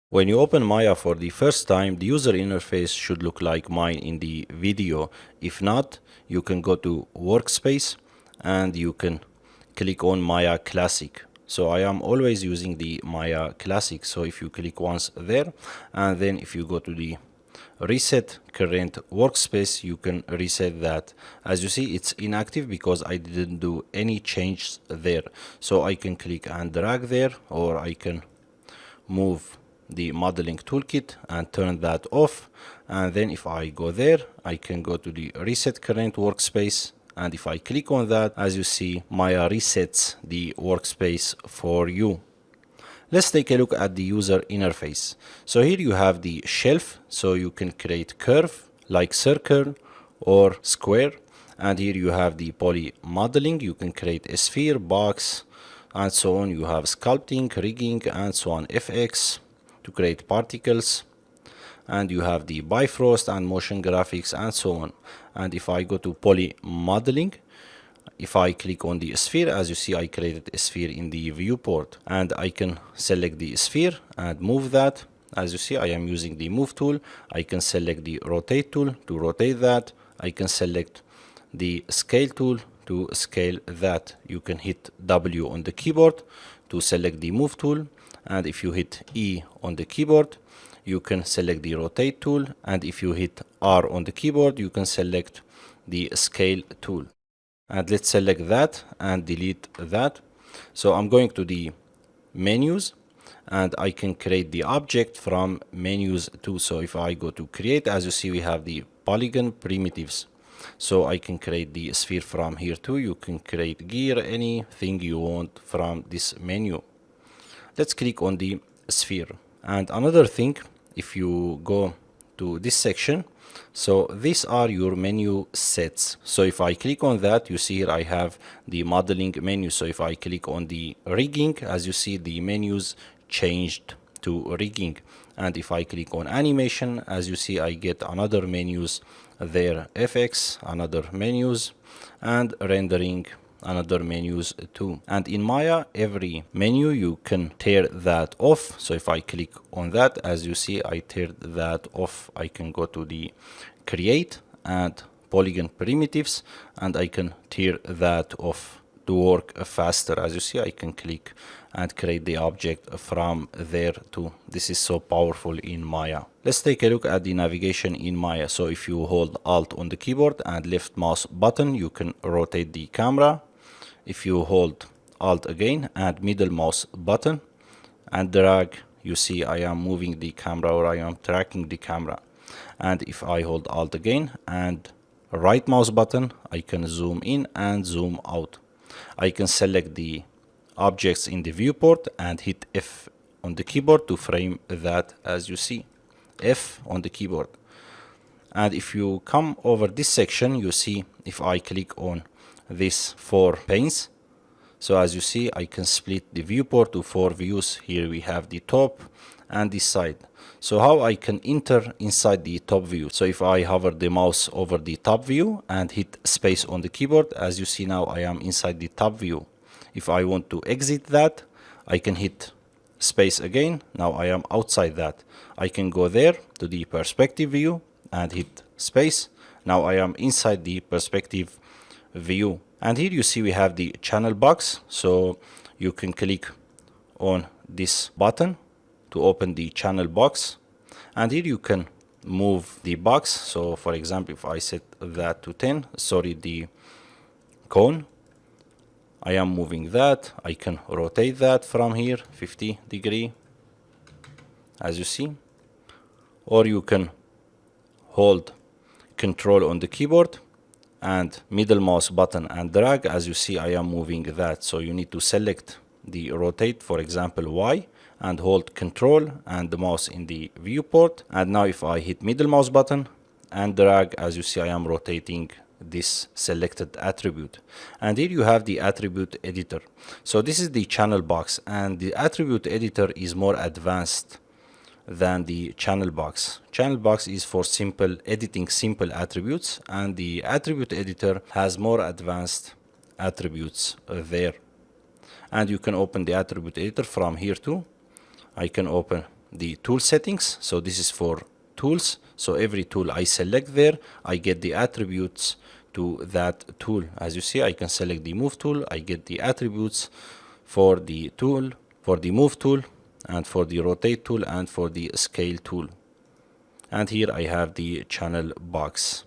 When you open Maya for the first time, the user interface should look like mine in the video. If not, you can go to Workspace and you can click on Maya Classic. So I am always using the Maya Classic. So if you click once there, and then if you go to the reset current workspace, you can reset that. As you see, it's inactive because I didn't do any changes there. So I can click and drag there, or I can move the modeling toolkit and turn that off. And then if I go there, I can go to the reset current workspace, and if I click on that, as you see, Maya resets the workspace for you. Let's take a look at the user interface. So here you have the shelf, so you can create curve like circle or square. And here you have the poly modeling, you can create a sphere, box, and so on. You have sculpting, rigging, and so on, FX to create particles. And you have the Bifrost and motion graphics and so on. And if I go to poly modeling, if I click on the sphere, as you see, I created a sphere in the viewport, and I can select the sphere and move that. As you see, I am using the move tool. I can select the rotate tool to rotate that. I can select the scale tool to scale that. You can hit W on the keyboard to select the move tool, and if you hit E on the keyboard, you can select the rotate tool, and if you hit R on the keyboard, you can select the scale tool. And let's select that and delete that. So I'm going to the menus, and I can create the object from menus too. So if I go to create, as you see, we have the polygon primitives. So I can create the sphere from here too. You can create gear, anything you want from this menu. Let's click on the sphere. And another thing, if you go to this section, so these are your menu sets. So if I click on that, you see here I have the modeling menu. So if I click on the rigging, as you see, the menus changed to rigging. And if I click on animation, as you see, I get another menus there, FX, another menus, and rendering, another menus too. And in Maya, every menu you can tear that off. So if I click on that, as you see, I teared that off. I can go to the create and polygon primitives, and I can tear that off to work faster. As you see, I can click and create the object from there too. This is so powerful in Maya. Let's take a look at the navigation in Maya. So if you hold Alt on the keyboard and left mouse button, you can rotate the camera. If you hold Alt again and middle mouse button and drag, you see I am moving the camera, or I am tracking the camera. And if I hold Alt again and right mouse button, I can zoom in and zoom out. I can select the objects in the viewport and hit F on the keyboard to frame that, as you see, F on the keyboard. And if you come over this section, you see if I click on these 4 panes, so as you see, I can split the viewport to 4 views. Here we have the top and the side. So how I can enter inside the top view? So if I hover the mouse over the top view and hit space on the keyboard, as you see now I am inside the top view. If I want to exit that, I can hit space again. Now I am outside that. I can go there to the perspective view and hit space. Now I am inside the perspective view. And here you see we have the channel box. So you can click on this button to open the channel box. And here you can move the box. So for example, if I set that to 10, sorry, the cone, I am moving that. I can rotate that from here 50 degree, as you see. Or you can hold Control on the keyboard and middle mouse button and drag. As you see, I am moving that. So you need to select the rotate, for example, Y, and hold Control and the mouse in the viewport. And now if I hit middle mouse button and drag, as you see, I am rotating this selected attribute. And here you have the attribute editor. So this is the channel box, and the attribute editor is more advanced than the channel box. Channel box is for simple editing simple attributes, and the attribute editor has more advanced attributes there. And you can open the attribute editor from here too. I can open the tool settings. So this is for tools. So every tool I select there, I get the attributes to that tool. As you see, I can select the move tool. I get the attributes for the tool, for the move tool, and for the rotate tool, and for the scale tool. And here I have the channel box.